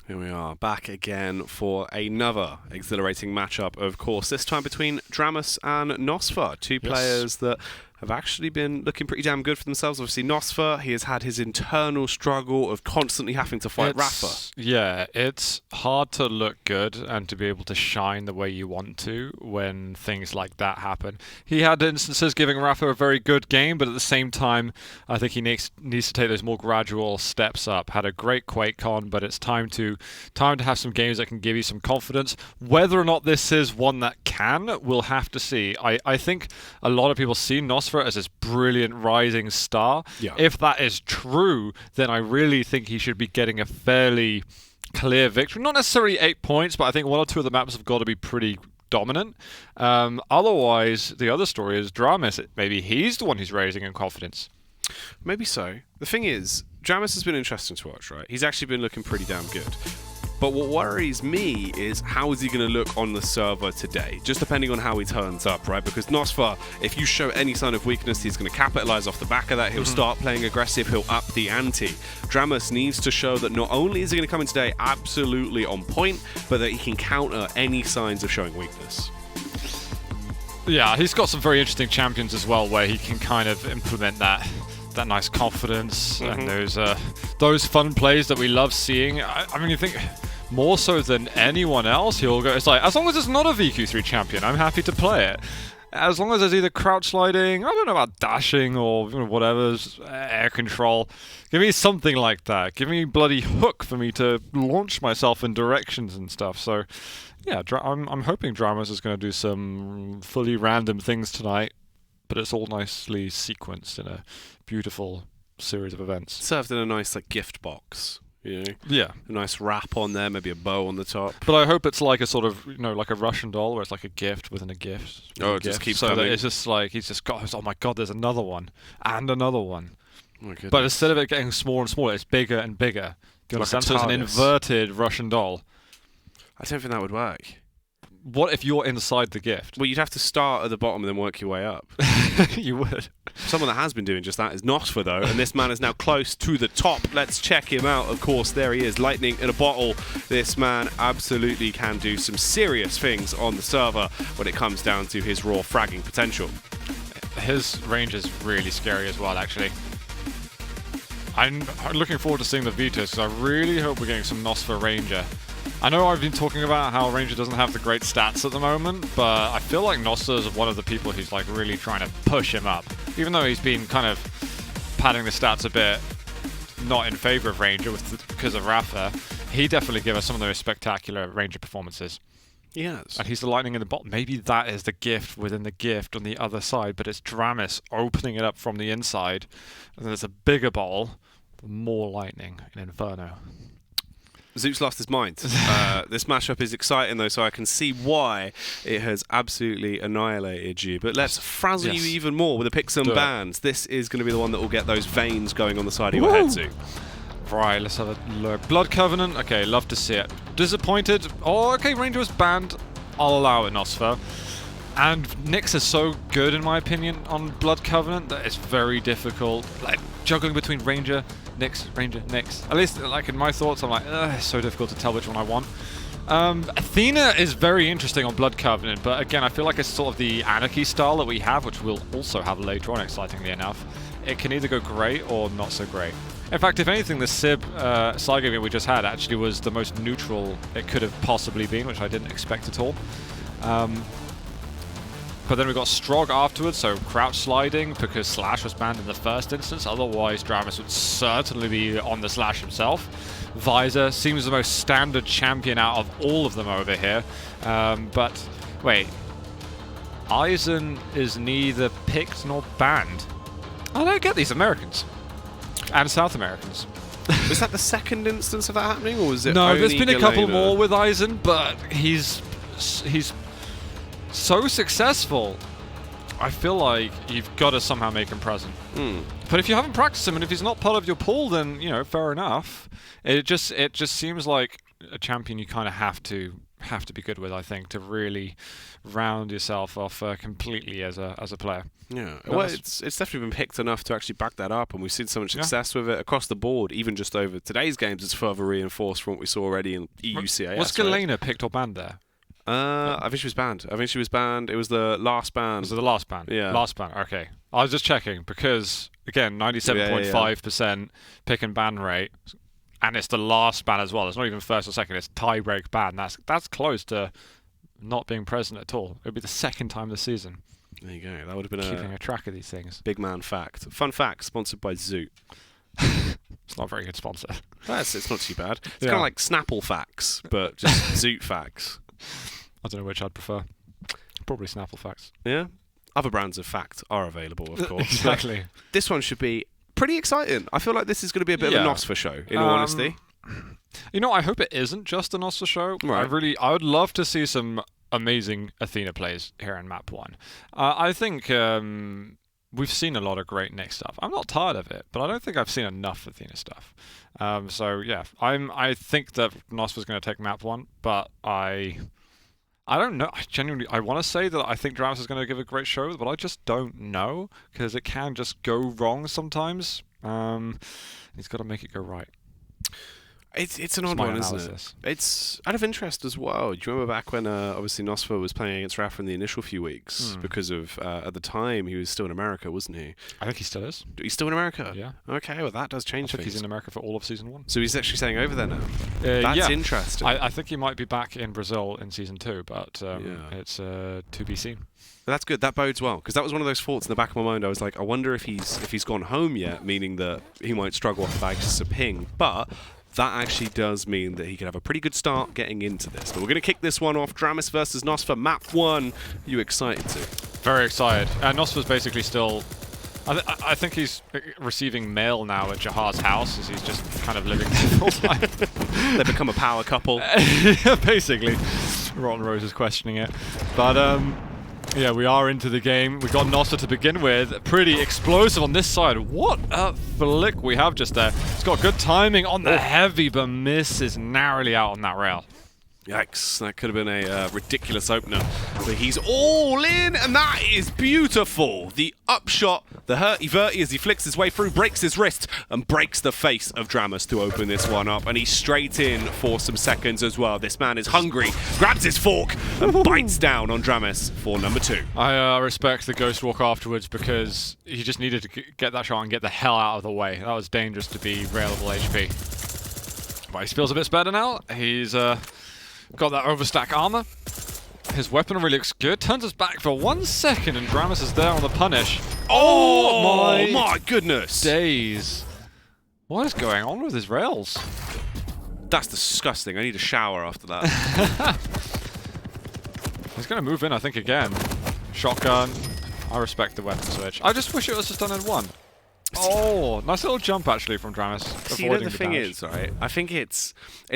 Here we are, back again for another exhilarating matchup, of course, this time between dramis and Nosfa, two players that have actually been looking pretty damn good for themselves. Obviously, Nosfa, he has had his internal struggle of constantly having to fight Rafa. Yeah, it's hard to look good and to be able to shine the way you want to when things like that happen. He had instances giving Rafa a very good game, but at the same time, I think he needs to take those more gradual steps up. Had a great QuakeCon, but it's time to have some games that can give you some confidence. Whether or not this is one that can, we'll have to see. I think a lot of people see Nosfa as this brilliant rising star. Yeah. If that is true, then I really think he should be getting a fairly clear victory. Not necessarily 8 points, but I think one or two of the maps have got to be pretty dominant. Otherwise, the other story is dramis. Maybe he's the one who's raising in confidence. Maybe so. The thing is, dramis has been interesting to watch, right? He's actually been looking pretty damn good. But what worries me is how is he going to look on the server today, just depending on how he turns up, right? Because Nosfa, if you show any sign of weakness, he's going to capitalize off the back of that. He'll start playing aggressive. He'll up the ante. dramis needs to show that not only is he going to come in today absolutely on point, but that he can counter any signs of showing weakness. Yeah, he's got some very interesting champions as well, where he can kind of implement that nice confidence and those fun plays that we love seeing. I mean, you think more so than anyone else, he'll go. It's like, as long as it's not a VQ3 champion, I'm happy to play it. As long as there's either crouch sliding, I don't know about dashing or whatever, air control. Give me something like that. Give me a bloody hook for me to launch myself in directions and stuff. So, yeah, I'm hoping dramis is going to do some fully random things tonight, but it's all nicely sequenced in a beautiful series of events. Served in a nice gift box. Yeah. A nice wrap on there, maybe a bow on the top. But I hope it's like a sort of, like a Russian doll where it's like a gift within a gift. Oh, it just keeps so coming. That it's just like, he's just got, oh my god, there's another one. And another one. Oh my goodness. But instead of it getting smaller and smaller, it's bigger and bigger. Do you Like understand? So it's an inverted Russian doll. I don't think that would work. What if you're inside the gift? Well, you'd have to start at the bottom and then work your way up. You would. Someone that has been doing just that is Nosfa, though, and this man is now close to the top. Let's check him out. Of course, there he is, lightning in a bottle. This man absolutely can do some serious things on the server when it comes down to his raw fragging potential. His range is really scary as well, actually. I'm looking forward to seeing the Vitas, because I really hope we're getting some Nosfa Ranger. I know I've been talking about how Ranger doesn't have the great stats at the moment, but I feel like Nosfa is one of the people who's like really trying to push him up. Even though he's been kind of padding the stats a bit not in favor of Ranger because of Rafa, he definitely gave us some of the most spectacular Ranger performances. Yes. And he's the lightning in the bottom. Maybe that is the gift within the gift on the other side, but it's dramis opening it up from the inside. And there's a bigger ball, more lightning in Inferno. Zeus lost his mind. This matchup is exciting, though, so I can see why it has absolutely annihilated you. But let's frazzle you even more with the picks and bans. This is going to be the one that will get those veins going on the side of your head, Zeus. Right, let's have a look. Blood Covenant, okay, love to see it. Disappointed. Oh, okay, Ranger was banned. I'll allow it, Nosfa. And Nyx is so good, in my opinion, on Blood Covenant that it's very difficult. Like, juggling between Ranger, Nyx, Ranger, Nyx. At least, like, in my thoughts, I'm like, it's so difficult to tell which one I want. Athena is very interesting on Blood Covenant, but again, I feel like it's sort of the Anarchy style that we have, which we'll also have later on, excitingly enough. It can either go great or not so great. In fact, if anything, the Sib Saga game we just had actually was the most neutral it could have possibly been, which I didn't expect at all. But then we got Strog afterwards, so crouch sliding, because Slash was banned in the first instance. Otherwise, dramis would certainly be on the Slash himself. Visor seems the most standard champion out of all of them over here. But, wait. Aizen is neither picked nor banned. I don't get these Americans. And South Americans. Was that the second instance of that happening, or was it No, only there's been a couple Galena? more with Aizen, but he's so successful. I feel like you've got to somehow make him present. But if you haven't practiced him, and if he's not part of your pool, then fair enough. It just seems like a champion you kind of have to have to be good with, I think, to really round yourself off completely as a player. Yeah, well, it's definitely been picked enough to actually back that up, and we've seen so much success with it across the board. Even just over today's games, it's further reinforced from what we saw already in EUCAS. Was Galena picked or banned there? I think she was banned. It was the last ban. Was it the last ban? Yeah. Last ban, okay. I was just checking because, again, 97.5% pick and ban rate, and it's the last ban as well. It's not even first or second, it's tiebreak ban. That's close to not being present at all. It would be the second time this season. There you go. That would have been keeping a track of these things. Big man fact. Fun fact, sponsored by Zoot. It's not a very good sponsor. It's not too bad. It's kind of like Snapple facts, but just Zoot facts. I don't know which I'd prefer. Probably Snapple facts. Yeah. Other brands of fact are available, of course. Exactly. This one should be pretty exciting. I feel like this is going to be a bit of a Nosfa show, in all honesty. You know, I hope it isn't just a Nosfa show. Right. I would love to see some amazing Athena plays here in Map 1. I think we've seen a lot of great Nick stuff. I'm not tired of it, but I don't think I've seen enough Athena stuff. So yeah, I think that Nosfa's going to take Map 1, but I don't know. I want to say that I think dramis is going to give a great show, but I just don't know because it can just go wrong sometimes. He's got to make it go right. It's an odd one, isn't it? It's out of interest as well. Do you remember back when obviously Nosfa was playing against Rafa in the initial few weeks because of at the time he was still in America, wasn't he? I think he still is. He's still in America? Yeah. Okay, well that does change I think things. he's in America for all of Season 1. So he's actually staying over there now? That's interesting. I think he might be back in Brazil in Season 2, but it's to be seen. That's good. That bodes well because that was one of those thoughts in the back of my mind. I was like, I wonder if he's gone home yet, meaning that he might struggle off the back just a ping. But that actually does mean that he could have a pretty good start getting into this. But we're going to kick this one off. Dramis versus Nosfa, Map 1. Are you excited to? Very excited. Nosfa's basically still... I think he's receiving mail now at Jahar's house as he's just kind of living there full time. They become a power couple. Yeah, basically. Rotten Rose is questioning it. But... yeah, we are into the game. We've got Nosfa to begin with. Pretty explosive on this side. What a flick we have just there. It's got good timing on the heavy, but misses narrowly out on that rail. Yikes, that could have been a ridiculous opener. But he's all in, and that is beautiful. The upshot, the hurty-verty as he flicks his way through, breaks his wrist, and breaks the face of dramis to open this one up. And he's straight in for some seconds as well. This man is hungry, grabs his fork, and bites down on dramis for number 2. I respect the Ghost Walk afterwards because he just needed to get that shot and get the hell out of the way. That was dangerous to be railable HP. But he feels a bit better now. He's... got that overstack armor. His weaponry looks good. Turns us back for 1 second, and dramis is there on the punish. Oh my goodness! Days. What is going on with his rails? That's disgusting. I need a shower after that. He's going to move in, I think, again. Shotgun. I respect the weapon switch. I just wish it was just done in one. Oh, nice little jump actually from dramis. See, you know the thing is, right? I think it's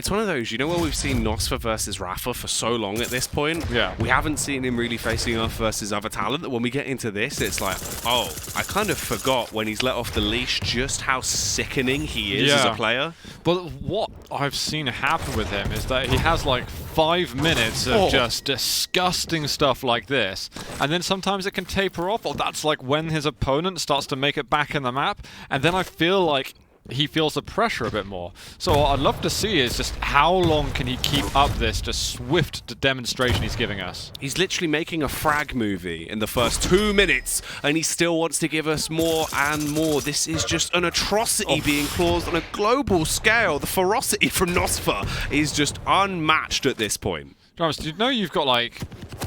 one of those, you know, where we've seen Nosfa versus Rafa for so long at this point. Yeah. We haven't seen him really facing off versus other talent. That when we get into this, it's like, oh, I kind of forgot when he's let off the leash just how sickening he is as a player. But what I've seen happen with him is that he has like 5 minutes of just disgusting stuff like this, and then sometimes it can taper off, or that's like when his opponent starts to make it back in the map, and then I feel like he feels the pressure a bit more. So what I'd love to see is just how long can he keep up this just swift demonstration he's giving us. He's literally making a frag movie in the first 2 minutes, and he still wants to give us more and more. This is just an atrocity being caused on a global scale. The ferocity from Nosfa is just unmatched at this point. dramis, do you know you've got like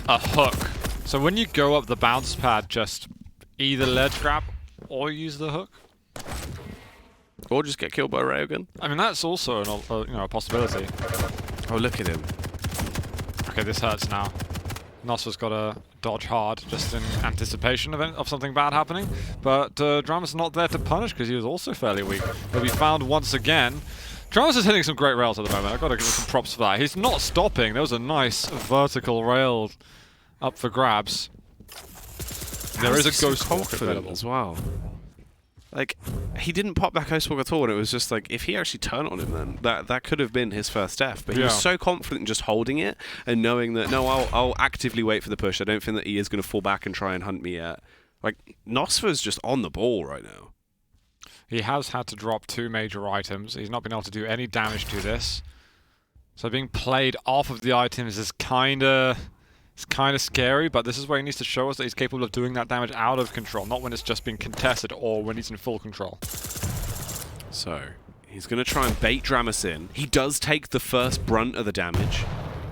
a hook? So when you go up the bounce pad, just either ledge grab or use the hook. Or just get killed by a railgun. I mean, that's also a possibility. Oh, look at him. Okay, this hurts now. Nosfa's got to dodge hard just in anticipation of something bad happening. But dramis is not there to punish because he was also fairly weak. He'll be found once again. dramis is hitting some great rails at the moment. I've got to give him some props for that. He's not stopping. There was a nice vertical rail up for grabs. There is a ghost walk available as well. Like, he didn't pop that Ghost Walk at all, and it was just like, if he actually turned on him, then that could have been his first death. But he was so confident in just holding it and knowing that, no, I'll actively wait for the push. I don't think that he is going to fall back and try and hunt me yet. Like, Nosfa's just on the ball right now. He has had to drop 2 major items. He's not been able to do any damage to this. So being played off of the items is kind of scary, but this is where he needs to show us that he's capable of doing that damage out of control, not when it's just being contested or when he's in full control. So, he's going to try and bait dramis in. He does take the first brunt of the damage.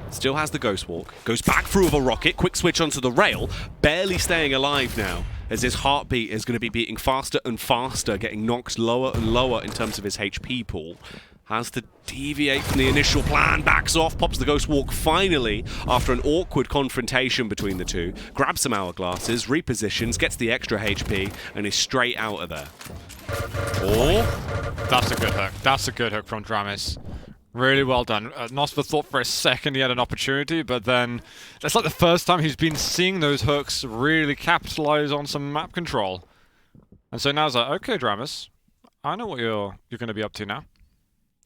Still has the Ghost Walk. Goes back through with a rocket. Quick switch onto the rail. Barely staying alive now, as his heartbeat is going to be beating faster and faster, getting knocked lower and lower in terms of his HP pool. Has to deviate from the initial plan, backs off, pops the Ghost Walk finally after an awkward confrontation between the two. Grabs some hourglasses, repositions, gets the extra HP, and is straight out of there. Oh, that's a good hook. That's a good hook from dramis. Really well done. Nosfa thought for a second he had an opportunity, but then that's like the first time he's been seeing those hooks really capitalize on some map control. And so now it's like, okay, dramis, I know what you're going to be up to now.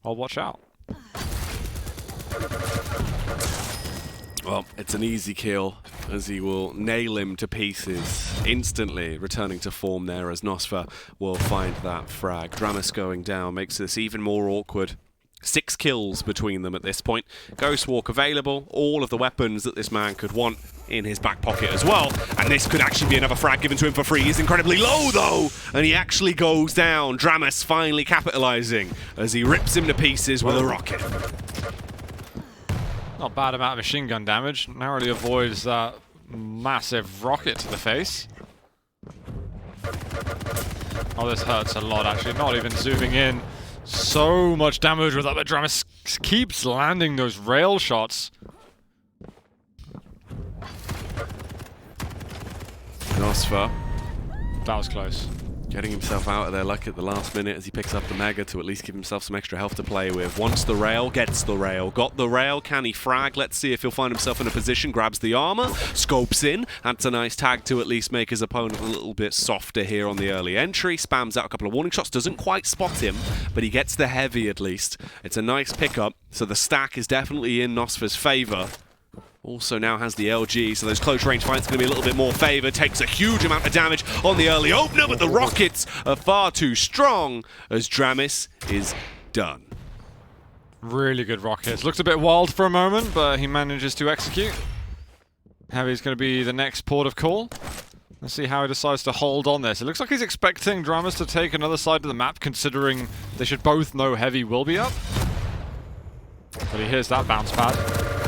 I'll watch out. Well, it's an easy kill, as he will nail him to pieces, instantly returning to form there, as Nosfa will find that frag. Dramis going down makes this even more awkward. 6 kills between them at this point. Ghost Walk available, all of the weapons that this man could want in his back pocket as well. And this could actually be another frag given to him for free. He's incredibly low though, and he actually goes down. Dramis finally capitalizing as he rips him to pieces with a rocket. Not bad amount of machine gun damage. Narrowly avoids that massive rocket to the face. Oh, this hurts a lot actually. Not even zooming in. So much damage with that, but dramis keeps landing those rail shots. Nosfa. That was close. Getting himself out of there luck at the last minute as he picks up the Mega to at least give himself some extra health to play with. Wants the rail, gets the rail. Got the rail, can he frag? Let's see if he'll find himself in a position. Grabs the armor, scopes in. That's a nice tag to at least make his opponent a little bit softer here on the early entry. Spams out a couple of warning shots, doesn't quite spot him, but he gets the heavy at least. It's a nice pickup, so the stack is definitely in Nosfa's favor. Also now has the LG, so those close range fights going to be a little bit more favoured. Takes a huge amount of damage on the early opener, but the rockets are far too strong as dramis is done. Really good rockets. Looked a bit wild for a moment, but he manages to execute. Heavy's going to be the next port of call. Let's see how he decides to hold on this. It looks like he's expecting dramis to take another side of the map, considering they should both know Heavy will be up. But he hears that bounce pad.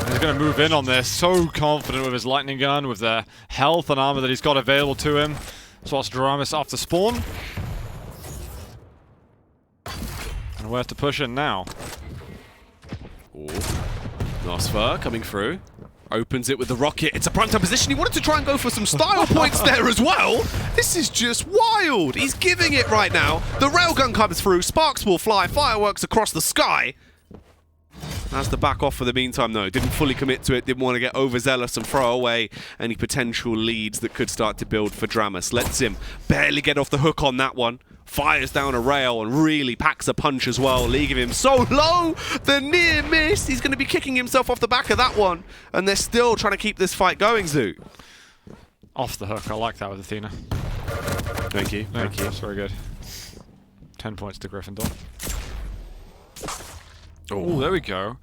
He's going to move in on this, so confident with his lightning gun, with the health and armor that he's got available to him. Spots dramis after spawn. And where to push in now? Ooh. Nosfa coming through. Opens it with the rocket. It's a prime time position. He wanted to try and go for some style points there as well. This is just wild. He's giving it right now. The railgun comes through. Sparks will fly. Fireworks across the sky. Has to back off for the meantime, though. Didn't fully commit to it. Didn't want to get overzealous and throw away any potential leads that could start to build for dramis. Lets him barely get off the hook on that one. Fires down a rail and really packs a punch as well, leaving him so low. The near miss. He's going to be kicking himself off the back of that one. And they're still trying to keep this fight going, Zoot. Off the hook. I like that with Athena. Thank you. Yeah, Thank you. that's very good. 10 points to Gryffindor. Oh, there we go.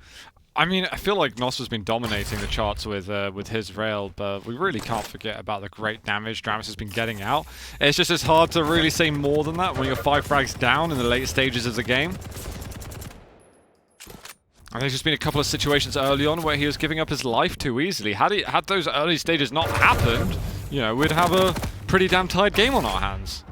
I mean, I feel like Nosfa's been dominating the charts with his rail, but we really can't forget about the great damage dramis has been getting out. It's just as hard to really say more than that when you're 5 frags down in the late stages of the game. And there's just been a couple of situations early on where he was giving up his life too easily. Had those early stages not happened, you know, we'd have a pretty damn tight game on our hands.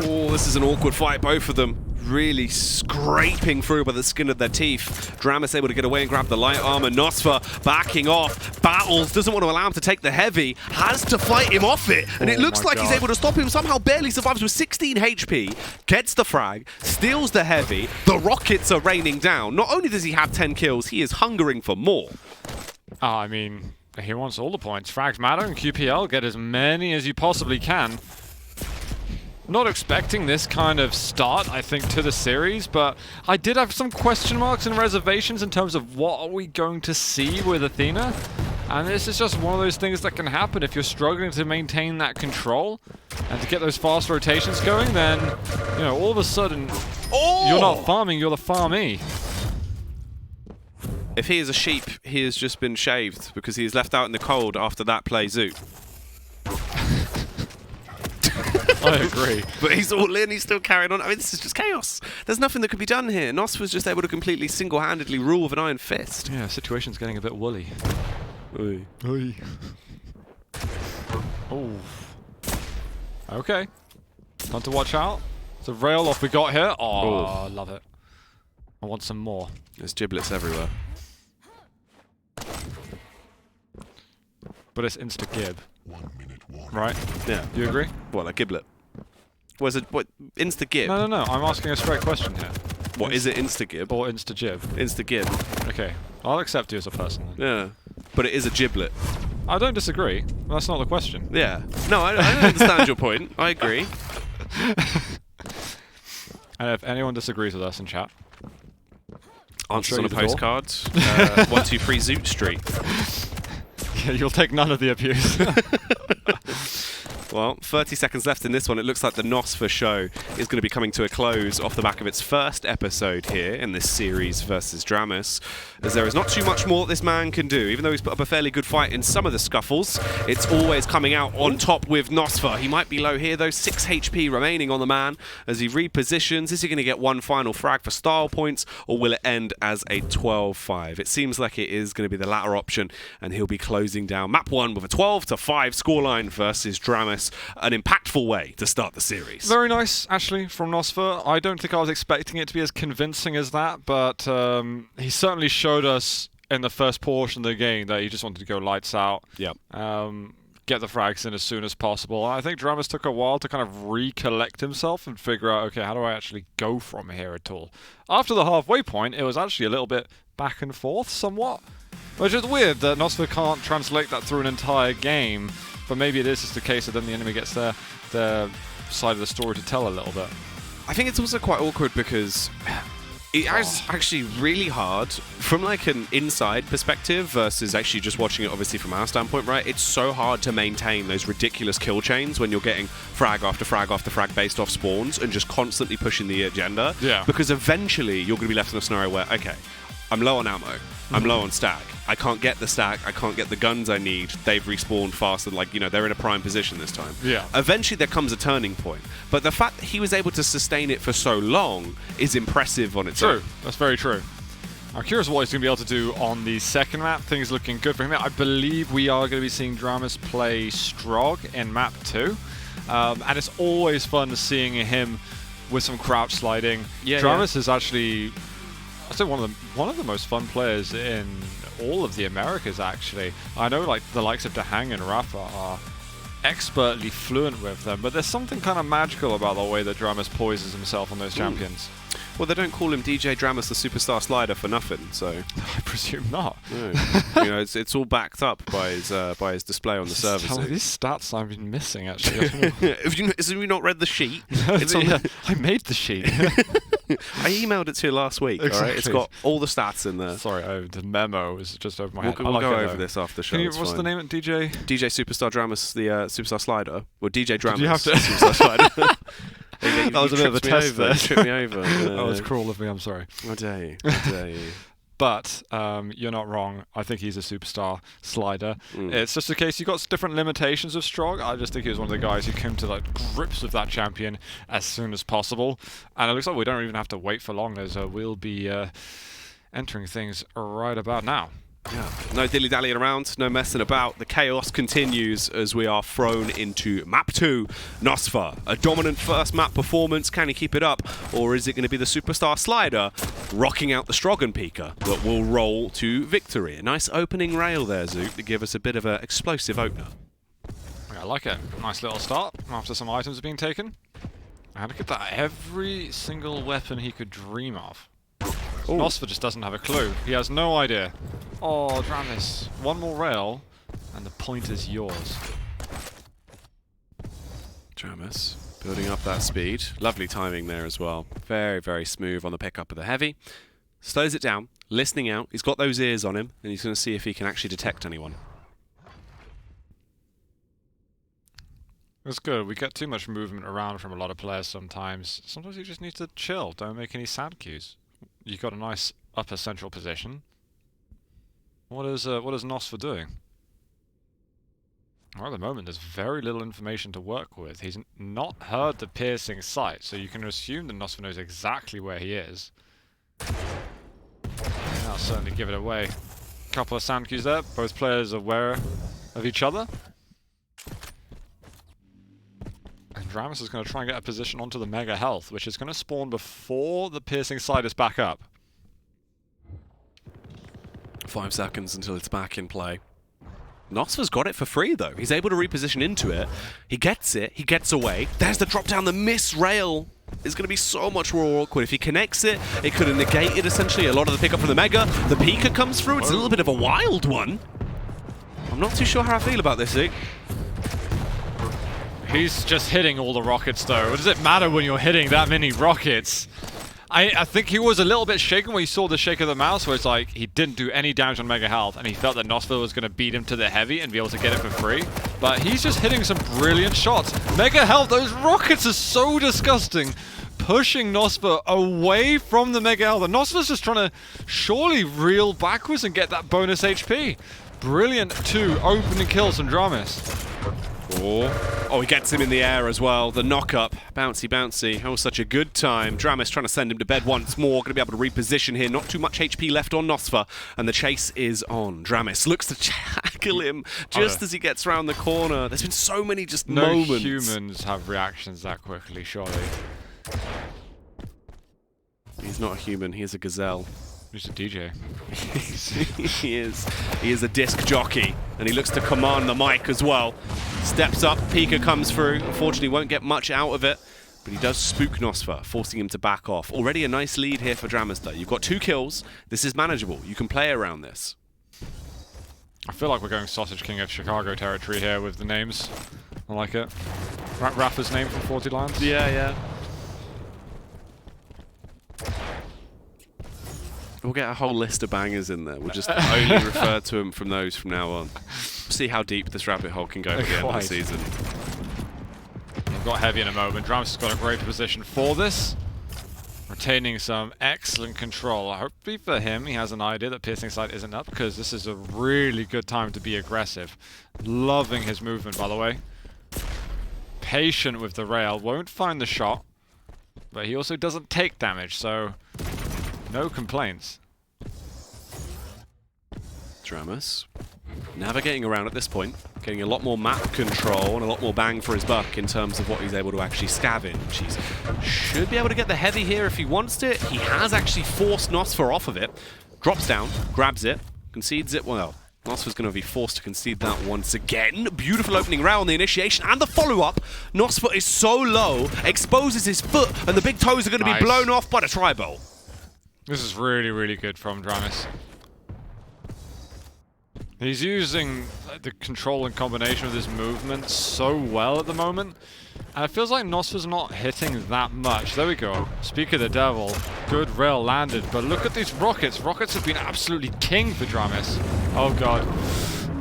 Oh, this is an awkward fight, both of them. Really scraping through by the skin of their teeth. Dramis able to get away and grab the light armor. Nosfa backing off. Battles, doesn't want to allow him to take the heavy. Has to fight him off it. And it looks like he's able to stop him. Somehow barely survives with 16 HP. Gets the frag. Steals the heavy. The rockets are raining down. Not only does he have 10 kills, he is hungering for more. I mean, he wants all the points. Frags matter in QPL. Get as many as you possibly can. Not expecting this kind of start, I think, to the series, but I did have some question marks and reservations in terms of what are we going to see with Athena. And this is just one of those things that can happen if you're struggling to maintain that control and to get those fast rotations going, then, you know, all of a sudden, you're not farming, you're the farmee. If he is a sheep, he has just been shaved because he is left out in the cold after that play Zoot. I agree. But he's all in, he's still carrying on. I mean, this is just chaos. There's nothing that could be done here. Nosfa was just able to completely single-handedly rule with an iron fist. Yeah, situation's getting a bit woolly. Oy. Oy. Oh. Okay. Time to watch out. It's a rail off we got here. Oh, I love it. I want some more. There's giblets everywhere. But it's insta-gib. Right? Yeah. You agree? What, a giblet? Was it what? Insta-gib? No, I'm asking a straight question here. What, is it insta-gib? Or insta-gib? Insta-gib. Okay. I'll accept you as a person then. Yeah. But it is a giblet. I don't disagree. That's not the question. Yeah. No, I understand your point. I agree. And if anyone disagrees with us in chat, Answers on a you the door. postcard. 123 Zoot Street. yeah, you'll take none of the abuse. Well, 30 seconds left in this one. It looks like the Nosfa show is going to be coming to a close off the back of its first episode here in this series versus Dramis, as there is not too much more this man can do. Even though he's put up a fairly good fight in some of the scuffles, it's always coming out on top with Nosfa. He might be low here, though. 6 HP remaining on the man as he repositions. Is he going to get one final frag for style points, or will it end as a 12-5? It seems like it is going to be the latter option, and he'll be closing down map 1 with a 12-5 scoreline versus Dramis. An impactful way to start the series. Very nice, actually, from Nosfa. I don't think I was expecting it to be as convincing as that, but he certainly showed us in the first portion of the game that he just wanted to go lights out. Yep. Get the frags in as soon as possible. I think Dramis took a while to kind of recollect himself and figure out, okay, how do I actually go from here at all? After the halfway point, it was actually a little bit back and forth somewhat, which is weird that Nosfa can't translate that through an entire game. But maybe it is just the case that then the enemy gets their side of the story to tell a little bit. I think it's also quite awkward because it is actually really hard from like an inside perspective versus actually just watching it obviously from our standpoint, right? It's so hard to maintain those ridiculous kill chains when you're getting frag after frag after frag based off spawns and just constantly pushing the agenda. Yeah. Because eventually you're going to be left in a scenario where, okay, I'm low on ammo, I'm low on stack, I can't get the stack, I can't get the guns I need, they've respawned faster, like, you know, they're in a prime position this time. Yeah. Eventually there comes a turning point, but the fact that he was able to sustain it for so long is impressive on its own. True, that's very true. I'm curious what he's going to be able to do on the second map. Things looking good for him. I believe we are going to be seeing Dramis play Strog in map 2, and it's always fun seeing him with some crouch sliding. Yeah, Dramis is actually, I'd say one of the most fun players in all of the Americas, actually. I know like the likes of Dahang and Rafa are expertly fluent with them, but there's something kind of magical about the way that Dramis poises himself on those champions. Well, they don't call him DJ Dramis the Superstar Slider for nothing, so... I presume not. No. You know, it's all backed up by his display on the servers. Tell me these stats I've been missing, actually. Have you not read the sheet? It's on the... I made the sheet. I emailed it to you last week, Exactly. alright? It's got all the stats in there. Sorry, the memo is just over my head. We'll go over this after the show. What's the name of DJ? DJ Superstar Dramis, the Superstar Slider. Well, DJ Dramis, you have to Superstar Slider. That was a bit of a test there. You tripped me over. That was cruel of me, I'm sorry. I dare you. I dare you. But you're not wrong. I think he's a superstar slider. It's just a case, you've got different limitations of Strog. I just think he was one of the guys who came to like grips with that champion as soon as possible. And it looks like we don't even have to wait for long, as we'll be entering things right about now. Yeah. No dilly-dallying around, no messing about. The chaos continues as we are thrown into map 2. Nosfa, a dominant first map performance. Can he keep it up? Or is it going to be the Superstar Slider rocking out the Strogan Peaker that will roll to victory? A nice opening rail there, Zoot, to give us a bit of an explosive opener. I like it. Nice little start after some items have been taken. And look at that. Every single weapon he could dream of. Nosfa just doesn't have a clue. He has no idea. Oh, Dramis. One more rail, and the point is yours. Dramis Building up that speed. Lovely timing there as well. Very, very smooth on the pickup of the heavy. Slows it down, listening out. He's got those ears on him, and he's going to see if he can actually detect anyone. It's good. We get too much movement around from a lot of players sometimes. Sometimes you just need to chill. Don't make any sand cues. You've got a nice upper central position. What is Nosfa doing? Well, at the moment, there's very little information to work with. He's not heard the piercing sight, so you can assume that Nosfa knows exactly where he is. I'll certainly give it away. Couple of sand cues there. Both players aware of each other. And dramis is going to try and get a position onto the Mega Health, which is going to spawn before the piercing sight is back up. 5 seconds until it's back in play. Nosfa's got it for free, though. He's able to reposition into it. He gets it. He gets away. There's the drop down. The miss rail is going to be so much more awkward. If he connects it, it could have negated, essentially, a lot of the pickup from the Mega. The Pika comes through. It's a little bit of a wild one. I'm not too sure how I feel about this, Zeke. He's just hitting all the rockets, though. What does it matter when you're hitting that many rockets? I think he was a little bit shaken when he saw the shake of the mouse, where it's like he didn't do any damage on Mega Health, and he felt that Nosfa was going to beat him to the heavy and be able to get it for free. But he's just hitting some brilliant shots. Mega Health, those rockets are so disgusting. Pushing Nosfa away from the Mega Health. And Nosfa's just trying to surely reel backwards and get that bonus HP. Brilliant 2 opening kills from dramis. Oh, he gets him in the air as well. The knock-up. Bouncy, bouncy. Oh, such a good time. dramis trying to send him to bed once more. Going to be able to reposition here. Not too much HP left on Nosfa. And the chase is on. dramis looks to tackle him just as he gets around the corner. There's been so many just moments. No humans have reactions that quickly, surely. He's not a human. He is a gazelle. He's a DJ. He is. He is a disc jockey, and he looks to command the mic as well. Steps up, Pika comes through. Unfortunately, won't get much out of it, but he does spook Nosfa, forcing him to back off. Already a nice lead here for dramis, though. You've got 2 kills. This is manageable. You can play around this. I feel like we're going Sausage King of Chicago territory here with the names. I like it. Rafa's name from 40 Lines? Yeah. We'll get a whole list of bangers in there. We'll just only refer to them from those from now on. See how deep this rabbit hole can go at the end of the season. We've got heavy in a moment. dramis has got a great position for this. Retaining some excellent control. Hopefully for him, he has an idea that piercing sight isn't up, because this is a really good time to be aggressive. Loving his movement, by the way. Patient with the rail. Won't find the shot. But he also doesn't take damage, so no complaints. dramis navigating around at this point, getting a lot more map control and a lot more bang for his buck in terms of what he's able to actually scavenge. He should be able to get the heavy here if he wants it. He has actually forced Nosfa off of it. Drops down, grabs it, concedes it. Well, Nosfa's going to be forced to concede that once again. Beautiful opening round, the initiation and the follow-up. Nosfa is so low, exposes his foot, and the big toes are going to be blown off by the tri-bolt. This is really, really good from dramis. He's using the control and combination of his movement so well at the moment. And it feels like Nosfa's not hitting that much. There we go. Speak of the devil. Good rail landed. But look at these rockets. Rockets have been absolutely king for dramis. Oh, God.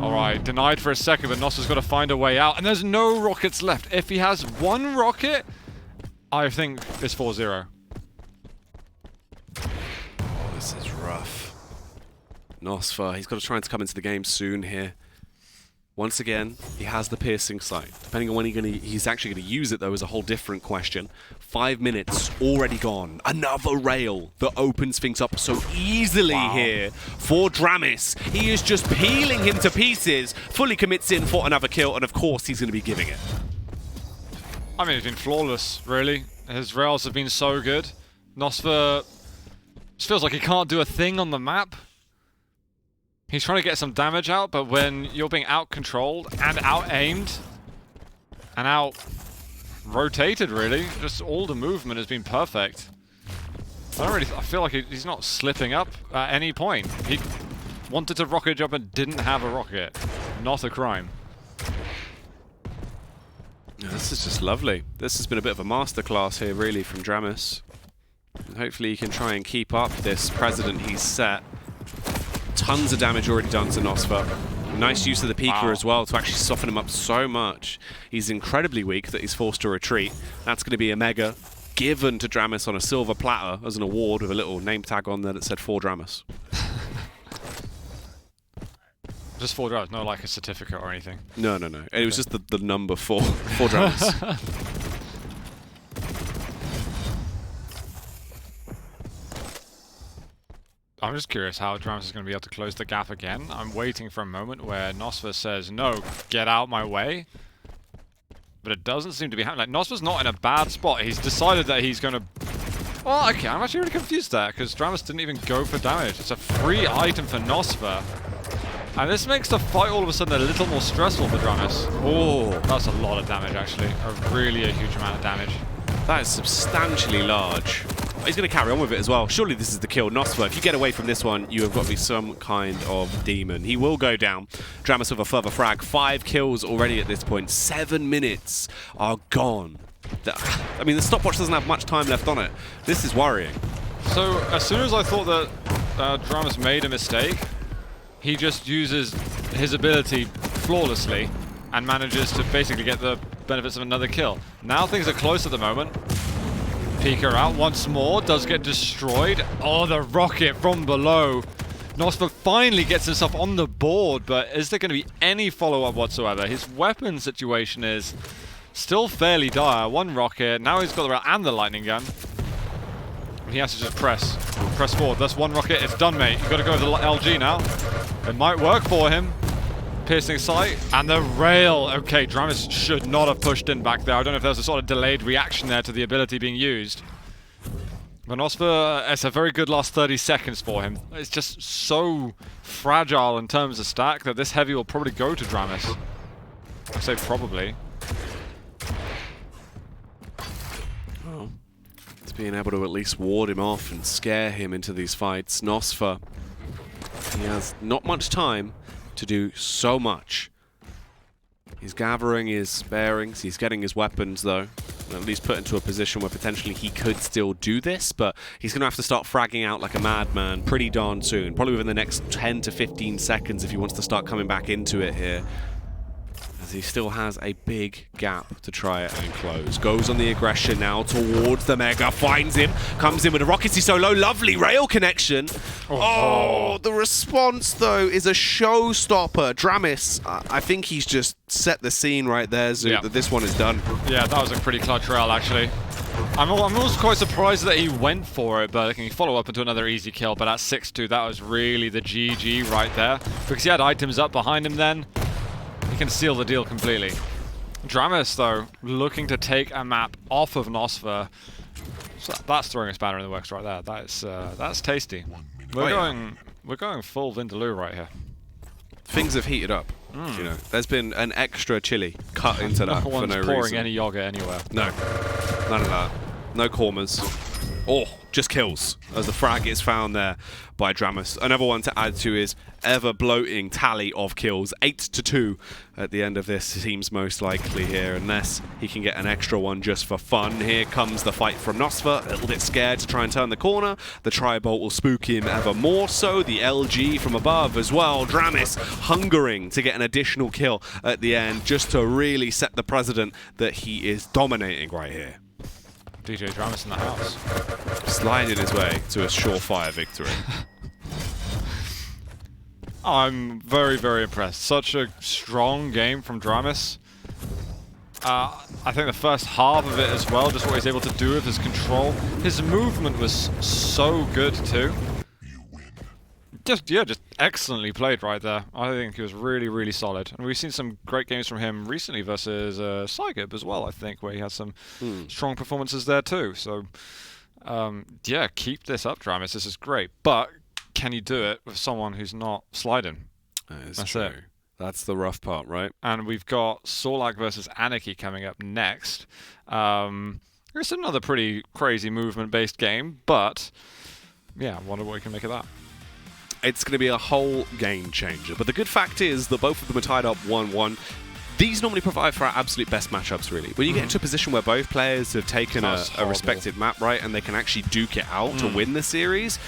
All right. Denied for a second, but Nosfa's got to find a way out. And there's no rockets left. If he has one rocket, I think it's 4-0. This is rough. Nosfa, he's got to try and come into the game soon here. Once again, he has the piercing sight. Depending on when he's actually going to use it, though, is a whole different question. 5 minutes already gone. Another rail that opens things up so easily here for dramis. He is just peeling him to pieces. Fully commits in for another kill, and of course, he's going to be giving it. I mean, it's been flawless, really. His rails have been so good. Nosfa just feels like he can't do a thing on the map. He's trying to get some damage out, but when you're being out-controlled and out-aimed and out-rotated, really, just all the movement has been perfect. I feel like he's not slipping up at any point. He wanted to rocket jump and didn't have a rocket. Not a crime. Yeah, this is just lovely. This has been a bit of a masterclass here, really, from dramis. And hopefully he can try and keep up this precedent he's set. Tons of damage already done to Nosfa. Nice use of the Peeker as well to actually soften him up so much. He's incredibly weak that he's forced to retreat. That's going to be a mega given to dramis on a silver platter as an award with a little name tag on there that said 4 dramis. Just 4 dramis, not like a certificate or anything. No. It was just the number 4. 4 dramis. I'm just curious how dramis is going to be able to close the gap again. I'm waiting for a moment where Nosfa says, no, get out my way. But it doesn't seem to be happening. Like, Nosfa's not in a bad spot. He's decided that he's going to... Well, okay, I'm actually really confused there, because dramis didn't even go for damage. It's a free item for Nosfa. And this makes the fight all of a sudden a little more stressful for dramis. Oh, that's a lot of damage, actually. Really a huge amount of damage. That is substantially large. He's going to carry on with it as well. Surely this is the kill. Nosfa, if you get away from this one, you have got to be some kind of demon. He will go down. dramis with a further frag. 5 kills already at this point. 7 minutes are gone. I mean, the stopwatch doesn't have much time left on it. This is worrying. So, as soon as I thought that dramis made a mistake, he just uses his ability flawlessly and manages to basically get the benefits of another kill. Now things are close at the moment. Peeker out once more, does get destroyed. Oh, the rocket from below. Nosfa finally gets himself on the board, but is there going to be any follow-up whatsoever? His weapon situation is still fairly dire. 1 rocket, now he's got the rail and the lightning gun. He has to just press forward. That's 1 rocket, it's done, mate. You've got to go with the LG now. It might work for him. Piercing sight, and the rail. Okay, dramis should not have pushed in back there. I don't know if there's a sort of delayed reaction there to the ability being used. But Nosfa, it's a very good last 30 seconds for him. It's just so fragile in terms of stack that this heavy will probably go to dramis. I say probably. Well, it's being able to at least ward him off and scare him into these fights. Nosfa, he has not much time to do so much. He's gathering his bearings, he's getting his weapons though, at least put into a position where potentially he could still do this, but he's going to have to start fragging out like a madman pretty darn soon, probably within the next 10 to 15 seconds if he wants to start coming back into it here. As he still has a big gap to try it and close. Goes on the aggression now towards the Mega, finds him, comes in with a rocket. He's so low, lovely rail connection. Oh, the response though is a showstopper. dramis, I think he's just set the scene right there, Zoot, that this one is done. Yeah, that was a pretty clutch rail actually. I'm also quite surprised that he went for it, but can he follow up into another easy kill? But at 6-2, that was really the GG right there. Because he had items up behind him then. He can seal the deal completely. dramis, though, looking to take a map off of Nosfa. So that's throwing a spanner in the works right there. That's tasty. We're going full Vindaloo right here. Things have heated up. You know, there's been an extra chili cut into that for no reason. No one's pouring any yogurt anywhere. No, none of that. No corners. Oh, just kills as the frag is found there by dramis. Another one to add to his ever bloating tally of kills. 8-2 at the end of this seems most likely here, unless he can get an extra one just for fun. Here comes the fight from Nosfa, a little bit scared to try and turn the corner. The Tri-Bolt will spook him ever more so. The LG from above as well. dramis hungering to get an additional kill at the end just to really set the precedent that he is dominating right here. DJ dramis in the house. Sliding his way to a surefire victory. I'm very, very impressed. Such a strong game from dramis. I think the first half of it as well, just what he's able to do with his control. His movement was so good too. Just excellently played right there. I think he was really, really solid. And we've seen some great games from him recently versus Cygib as well, I think, where he had some strong performances there too. So, yeah, keep this up, dramis. This is great. But can you do it with someone who's not sliding? That's true. It. That's the rough part, right? And we've got Sorlak versus Anarchy coming up next. It's another pretty crazy movement-based game, but yeah, I wonder what we can make of that. It's going to be a whole game changer. But the good fact is that both of them are tied up 1-1. These normally provide for our absolute best matchups, really. When you get into a position where both players have taken a respective map, right, and they can actually duke it out to win the series,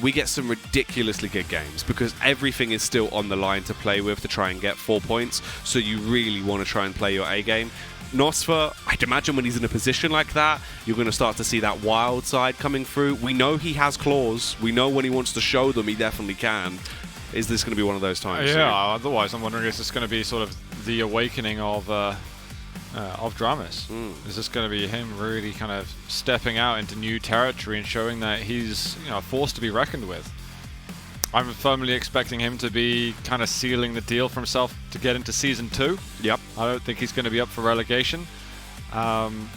we get some ridiculously good games because everything is still on the line to play with to try and get 4 points, so you really want to try and play your A game. Nosfa, I'd imagine when he's in a position like that, you're going to start to see that wild side coming through. We know he has claws. We know when he wants to show them, he definitely can. Is this going to be one of those times? Yeah, otherwise I'm wondering, is this going to be sort of the awakening of dramis? Is this going to be him really kind of stepping out into new territory and showing that he's, you know, a force to be reckoned with? I'm firmly expecting him to be kind of sealing the deal for himself to get into Season 2. Yep. I don't think he's going to be up for relegation. And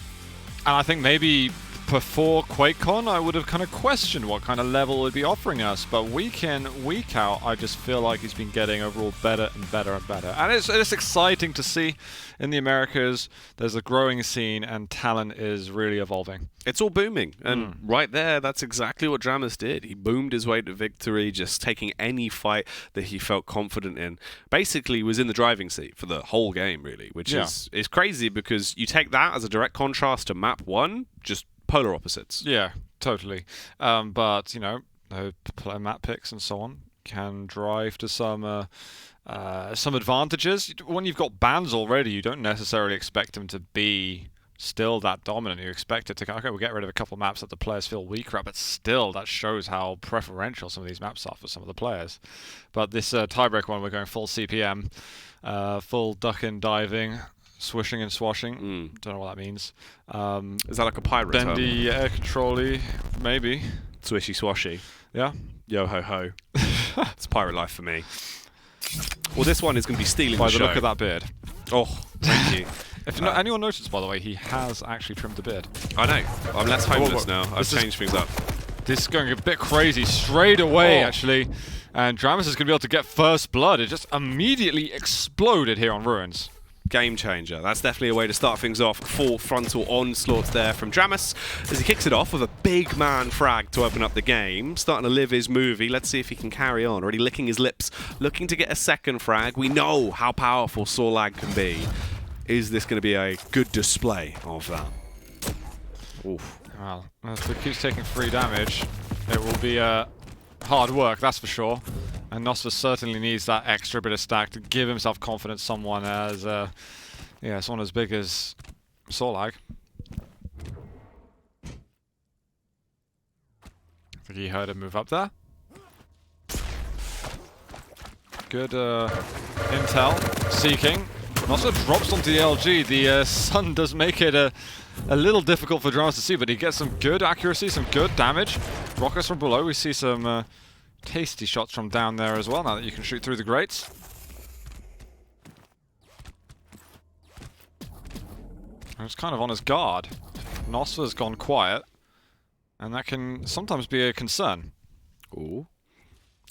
I think maybe before QuakeCon, I would have kind of questioned what kind of level it would be offering us. But week in, week out, I just feel like he's been getting overall better and better and better. And it's exciting to see in the Americas. There's a growing scene and talent is really evolving. It's all booming. And right there, that's exactly what dramis did. He boomed his way to victory, just taking any fight that he felt confident in. Basically, was in the driving seat for the whole game, really, which is crazy because you take that as a direct contrast to map 1, just polar opposites. Yeah, totally. But, you know, map picks and so on can drive to some advantages. When you've got bans already, you don't necessarily expect them to be still that dominant. You expect it to go, okay, we'll get rid of a couple of maps that the players feel weaker at, but still, that shows how preferential some of these maps are for some of the players. But this tiebreaker one, we're going full CPM, full ducking, diving, swishing and swashing. Don't know what that means. Is that like a pirate bendy, term? Air control-y, maybe. Swishy swashy. Yeah. Yo ho ho. It's pirate life for me. Well, this one is going to be stealing By the the show. look of that beard. Oh, thank you. If anyone noticed, by the way, he has actually trimmed the beard. I know. I'm less homeless now. I've changed things up. This is going a bit crazy straight away, actually. And dramis is going to be able to get first blood. It just immediately exploded here on Ruins. Game changer. That's definitely a way to start things off. Full frontal onslaught there from dramis as he kicks it off with a big man frag to open up the game. Starting to live his movie. Let's see if he can carry on. Already licking his lips, looking to get a second frag. We know how powerful Sorlag can be. Is this going to be a good display of that? Oof. Well, if he keeps taking 3 damage, it will be hard work, that's for sure. And Nosfa certainly needs that extra bit of stack to give himself confidence. Someone as big as Sorlag. I think he heard him move up there. Good intel. Seeking. Nosfa drops onto the LG. The sun does make it a little difficult for dramis to see, but he gets some good accuracy, some good damage. Rockets from below. We see some tasty shots from down there as well, now that you can shoot through the grates. And it's kind of on his guard. Nosfa's gone quiet, and that can sometimes be a concern. Ooh.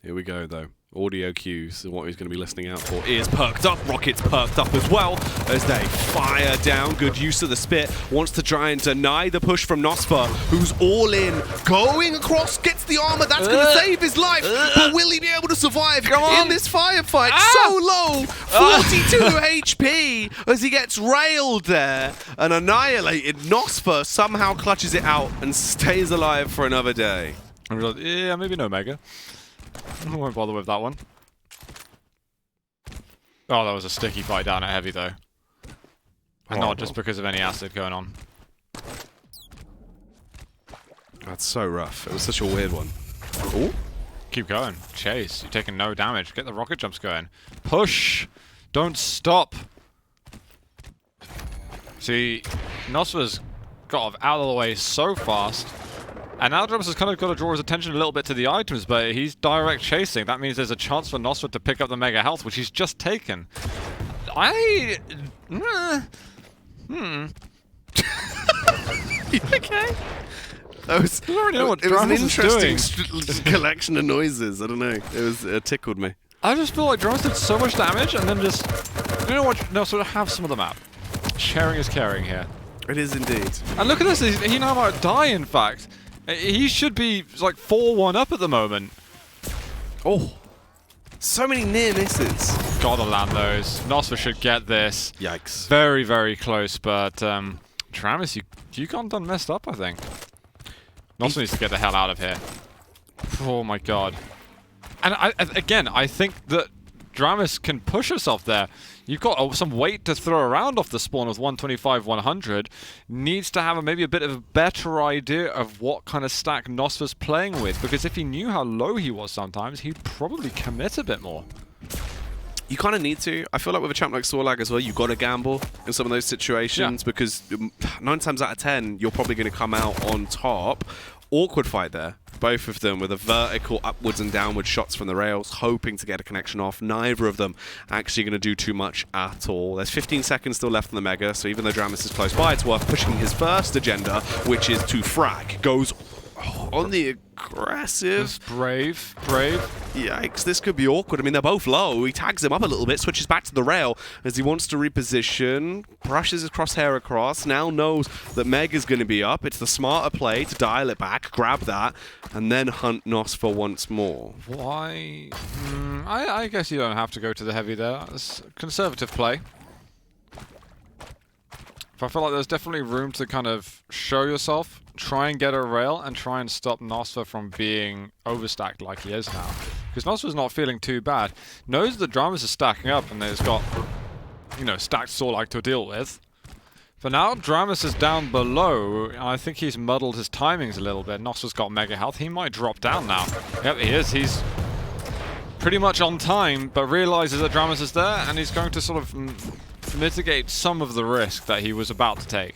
Here we go, though. Audio cues and what he's going to be listening out for. Ears perked up, rockets perked up as well as they fire down. Good use of the spit. Wants to try and deny the push from Nosfa, who's all in. Going across, gets the armor. That's going to save his life. But will he be able to survive in this firefight? So low, 42 HP as he gets railed there and annihilated. Nosfa somehow clutches it out and stays alive for another day. Yeah, maybe no Mega. I won't bother with that one. Oh, that was a sticky fight down at Heavy, though. And not just because of any acid going on. That's so rough. It was such a weird one. Ooh. Keep going. Chase. You're taking no damage. Get the rocket jumps going. Push! Don't stop! See, Nosfa's got out of the way so fast. And now dramis has kind of got to draw his attention a little bit to the items, but he's direct chasing. That means there's a chance for Nosfa to pick up the Mega Health, which he's just taken. Okay? That was, I already know what it was an dramis interesting collection of noises. I don't know. It tickled me. I just feel like dramis did so much damage, and then just... You know what? Nosfa have some of the map. Sharing is caring here. It is indeed. And look at this. He now might die, in fact. He should be like 4-1 up at the moment. Oh, so many near misses. Gotta land those. Nosfa should get this. Yikes. Very, very close, but dramis, you got done messed up, I think. Nosfa needs to get the hell out of here. Oh my god. And I think that dramis can push herself there. You've got some weight to throw around off the spawn with 125, 100. Needs to have maybe a bit of a better idea of what kind of stack Nosfa's playing with, because if he knew how low he was sometimes, he'd probably commit a bit more. You kind of need to. I feel like with a champ like Sorlag as well, you've got to gamble in some of those situations because 9 times out of 10, you're probably going to come out on top. Awkward fight there. Both of them with a vertical upwards and downward shots from the rails, hoping to get a connection off. Neither of them actually going to do too much at all. There's 15 seconds still left in the Mega, so even though dramis is close by, it's worth pushing his first agenda, which is to frag. Goes on the aggressive. Brave. Yikes, this could be awkward. I mean, they're both low. He tags him up a little bit, switches back to the rail as he wants to reposition, brushes his crosshair across, now knows that Mega's going to be up. It's the smarter play to dial it back, grab that, and then hunt Nosfa once more. Why? I guess you don't have to go to the heavy there. It's a conservative play. But I feel like there's definitely room to kind of show yourself, try and get a rail, and try and stop Nosfa from being overstacked like he is now. Because Nosfa's not feeling too bad. Knows the dramis are stacking up and there's got, you know, stacked Sorlag to deal with. For now, dramis is down below, and I think he's muddled his timings a little bit. Nosfa's got mega health. He might drop down now. Yep, he is. He's pretty much on time, but realizes that dramis is there, and he's going to sort of mitigate some of the risk that he was about to take.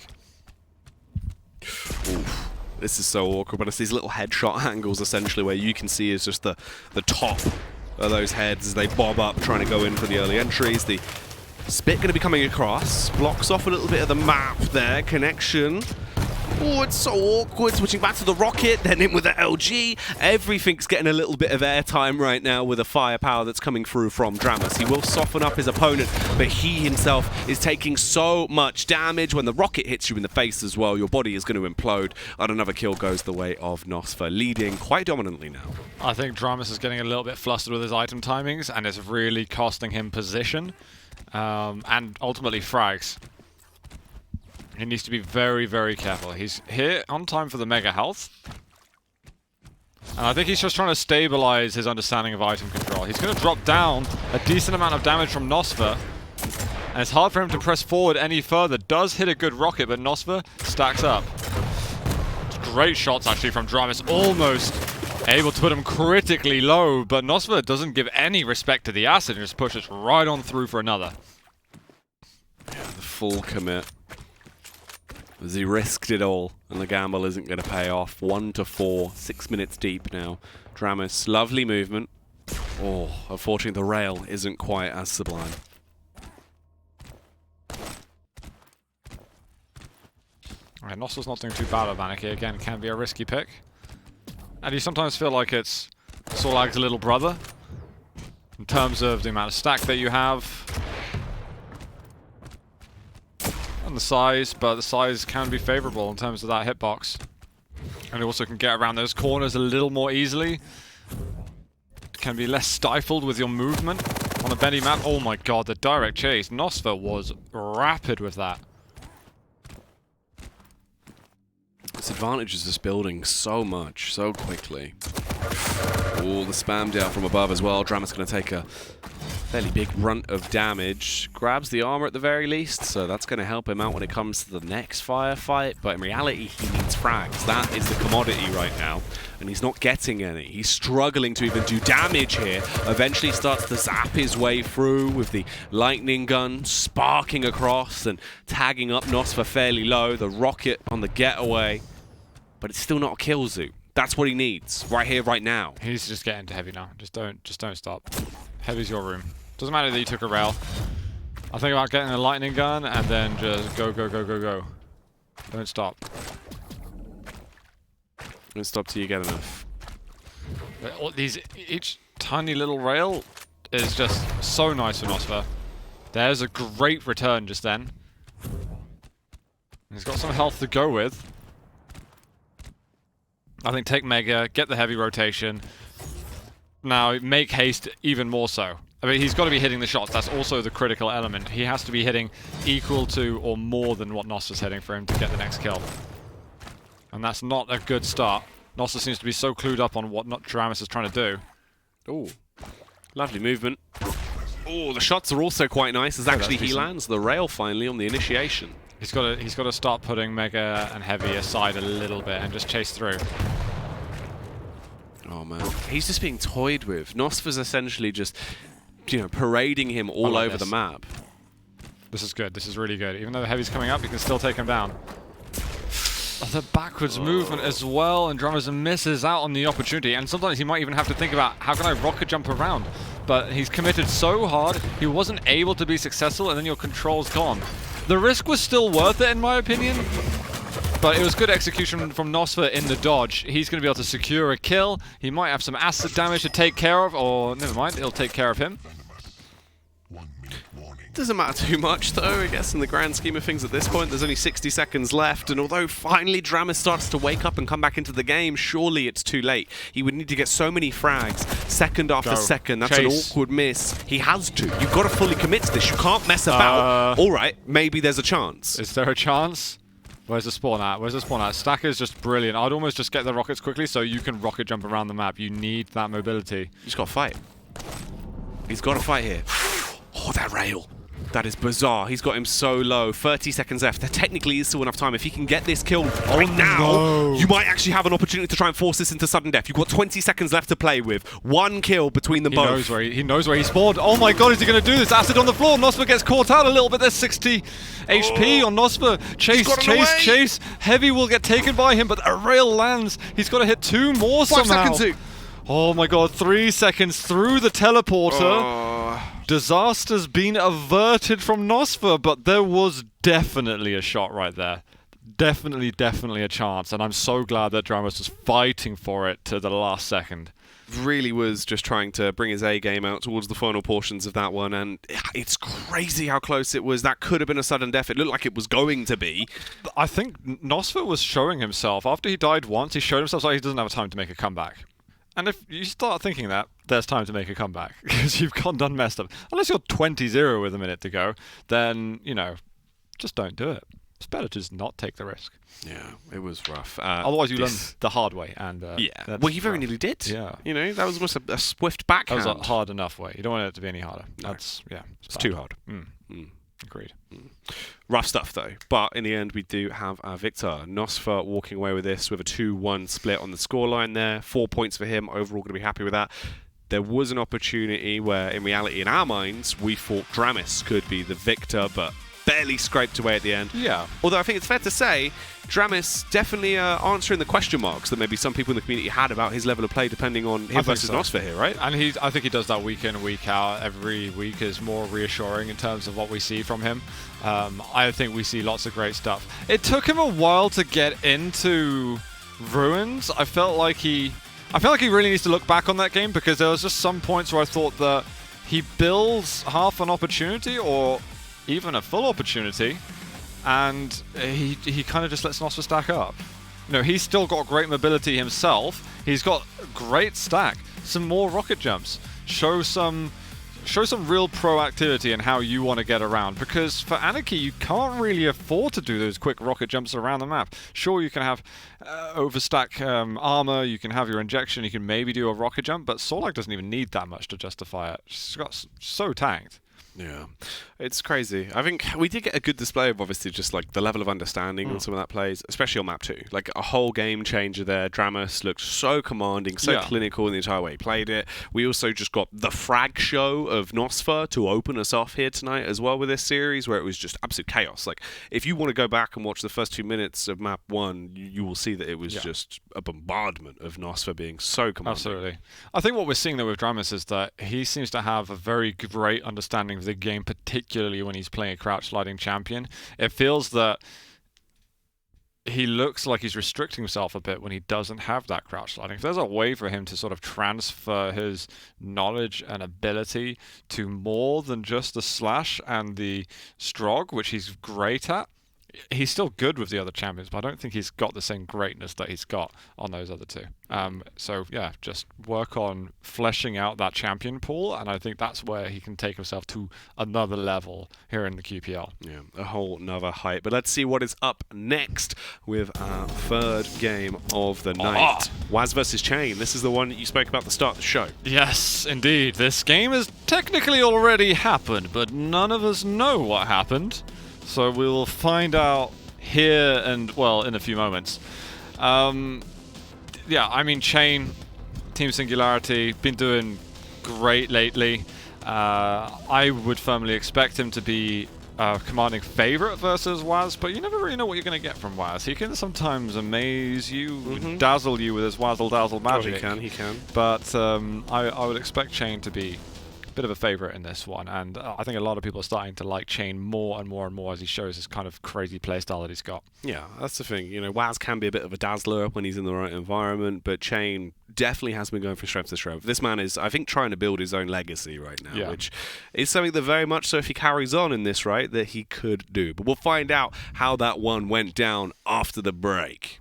Oof. This is so awkward, but it's these little headshot angles essentially where you can see is just the top of those heads as they bob up trying to go in for the early entries. The spit going to be coming across, blocks off a little bit of the map there, connection. Oh, it's so awkward, switching back to the rocket, then in with the LG. Everything's getting a little bit of airtime right now with the firepower that's coming through from dramis. He will soften up his opponent, but he himself is taking so much damage. When the rocket hits you in the face as well, your body is going to implode, and another kill goes the way of Nosfa, leading quite dominantly now. I think dramis is getting a little bit flustered with his item timings, and it's really costing him position, and ultimately frags. He needs to be very, very careful. He's here on time for the mega health. And I think he's just trying to stabilize his understanding of item control. He's going to drop down a decent amount of damage from Nosfa. And it's hard for him to press forward any further. Does hit a good rocket, but Nosfa stacks up. Great shots actually from dramis. Almost able to put him critically low, but Nosfa doesn't give any respect to the acid and just pushes right on through for another. Yeah, the full commit. As he risked it all, and the gamble isn't going to pay off. 1-4, 6 minutes deep now. dramis, lovely movement. Oh, unfortunately the rail isn't quite as sublime. Alright, Nosfa's not doing too bad at Vanity. Again, can be a risky pick. And you sometimes feel like it's Sorlag's little brother, in terms of the amount of stack that you have. And the size, but the size can be favorable in terms of that hitbox. And it also can get around those corners a little more easily. It can be less stifled with your movement on a bendy map. Oh my god, the direct chase. Nosfa was rapid with that. This advantage is just building so much, so quickly. Oh, the spam down from above as well. dramis going to take a fairly big brunt of damage. Grabs the armor at the very least, so that's going to help him out when it comes to the next firefight. But in reality, he needs frags. That is the commodity right now, and he's not getting any. He's struggling to even do damage here. Eventually starts to zap his way through with the lightning gun sparking across and tagging up Nosfa fairly low. The rocket on the getaway, but it's still not a kill zoo. That's what he needs right here, right now. He needs to just get into heavy now. Just don't stop. Heavy's your room. Doesn't matter that you took a rail. I think about getting a lightning gun and then just go. Don't stop. Don't stop till you get enough. Each tiny little rail is just so nice for Nosfa. There's a great return just then. He's got some health to go with. I think take Mega, get the heavy rotation. Now make haste even more so. I mean, he's got to be hitting the shots. That's also the critical element. He has to be hitting equal to or more than what Nosfa's hitting for him to get the next kill. And that's not a good start. Nosfa seems to be so clued up on what dramis is trying to do. Oh, lovely movement. Oh, the shots are also quite nice as actually he lands the rail finally on the initiation. He's got to start putting Mega and Heavy aside a little bit and just chase through. Oh man, he's just being toyed with. Nosfa's essentially just, you know, parading him all over the map. This is good. This is really good. Even though the Heavy's coming up, you can still take him down. The backwards movement as well, and dramis misses out on the opportunity. And sometimes he might even have to think about, how can I rocket jump around? But he's committed so hard, he wasn't able to be successful, and then your control's gone. The risk was still worth it, in my opinion. But it was good execution from Nosfa in the dodge. He's going to be able to secure a kill. He might have some acid damage to take care of, or never mind, it'll take care of him. Doesn't matter too much though, I guess, in the grand scheme of things at this point. There's only 60 seconds left, and although finally dramis starts to wake up and come back into the game, surely it's too late. He would need to get so many frags, second after second. That's an awkward miss. He has to. You've got to fully commit to this. You can't mess about. All right, maybe there's a chance. Is there a chance? Where's the spawn at? Where's the spawn at? Stacker's just brilliant. I'd almost just get the rockets quickly so you can rocket jump around the map. You need that mobility. You just got to fight. He's got to fight here. Oh, that rail. That is bizarre. He's got him so low. 30 seconds left. There technically is still enough time. If he can get this kill right now, you might actually have an opportunity to try and force this into sudden death. You've got 20 seconds left to play with. One kill between them both. He knows where he spawned. Oh my god, is he going to do this? Acid on the floor. Nosfa gets caught out a little bit. There's 60 HP on Nosfa. Chase. Heavy will get taken by him, but a rail lands. He's got to hit 2 more somehow. 5 seconds. Oh my god, 3 seconds through the teleporter. Disaster's been averted from Nosfa, but there was definitely a shot right there. Definitely a chance, and I'm so glad that dramis was fighting for it to the last second. Really was just trying to bring his A game out towards the final portions of that one, and it's crazy how close it was. That could have been a sudden death. It looked like it was going to be. I think Nosfa was showing himself. After he died once, he showed himself like he doesn't have time to make a comeback. And if you start thinking that, there's time to make a comeback, because you've gone done messed up. Unless you're 20-0 with a minute to go, then, you know, just don't do it. It's better to just not take the risk. Yeah, it was rough. Otherwise you learn the hard way. And yeah, well, you very nearly did. Yeah. You know, that was almost a swift backhand. That was a hard enough way. You don't want it to be any harder. No. That's, yeah. It's too hard. Agreed. Rough stuff, though. But in the end, we do have our victor. Nosfa walking away with this with a 2-1 split on the scoreline there. 4 points for him. Overall, going to be happy with that. There was an opportunity where, in reality, in our minds, we thought dramis could be the victor, but barely scraped away at the end. Yeah. Although I think it's fair to say, dramis definitely answering the question marks that maybe some people in the community had about his level of play, depending on him versus Nosfa here, right? And I think he does that week in, week out. Every week is more reassuring in terms of what we see from him. I think we see lots of great stuff. It took him a while to get into Ruins. I felt like he really needs to look back on that game, because there was just some points where I thought that he builds half an opportunity or even a full opportunity, and he kind of just lets Nosfa stack up. You know, he's still got great mobility himself. He's got great stack. Some more rocket jumps. Show some real proactivity in how you want to get around, because for Anarchy you can't really afford to do those quick rocket jumps around the map. Sure, you can have overstack armor, you can have your injection, you can maybe do a rocket jump, but Sorlag doesn't even need that much to justify it. She's got so tanked. Yeah, it's crazy. I think we did get a good display of obviously just like the level of understanding on some of that plays, especially on map 2. Like a whole game changer there. dramis looked so commanding, so clinical in the entire way he played it. We also just got the frag show of Nosfa to open us off here tonight as well with this series, where it was just absolute chaos. Like if you want to go back and watch the first 2 minutes of map 1, you will see that it was just a bombardment of Nosfa being so commanding. Absolutely. I think what we're seeing though with dramis is that he seems to have a very great understanding of the game, particularly when he's playing a crouch sliding champion. It feels that he looks like he's restricting himself a bit when he doesn't have that crouch sliding. If there's a way for him to sort of transfer his knowledge and ability to more than just the slash and the strog, which he's great at, he's still good with the other champions, but I don't think he's got the same greatness that he's got on those other two. So yeah, just work on fleshing out that champion pool, and I think that's where he can take himself to another level here in the QPL. Yeah, a whole nother height. But let's see what is up next with our third game of the night. Waz versus Chain. This is the one that you spoke about at the start of the show. Yes, indeed. This game has technically already happened, but none of us know what happened. So we'll find out here and, well, in a few moments. Yeah, I mean, Chain, Team Singularity, been doing great lately. I would firmly expect him to be commanding favorite versus Waz, but you never really know what you're going to get from Waz. He can sometimes amaze you, dazzle you with his Wazzle Dazzle magic. Oh, he can. But I would expect Chain to be bit of a favorite in this one, and I think a lot of people are starting to like Chain more and more and more as he shows his kind of crazy playstyle that he's got. Yeah, that's the thing. You know, Waz can be a bit of a dazzler when he's in the right environment, but Chain definitely has been going from strength to strength. This man is, I think, trying to build his own legacy right now, which is something that very much so, if he carries on in this, right, that he could do. But we'll find out how that one went down after the break.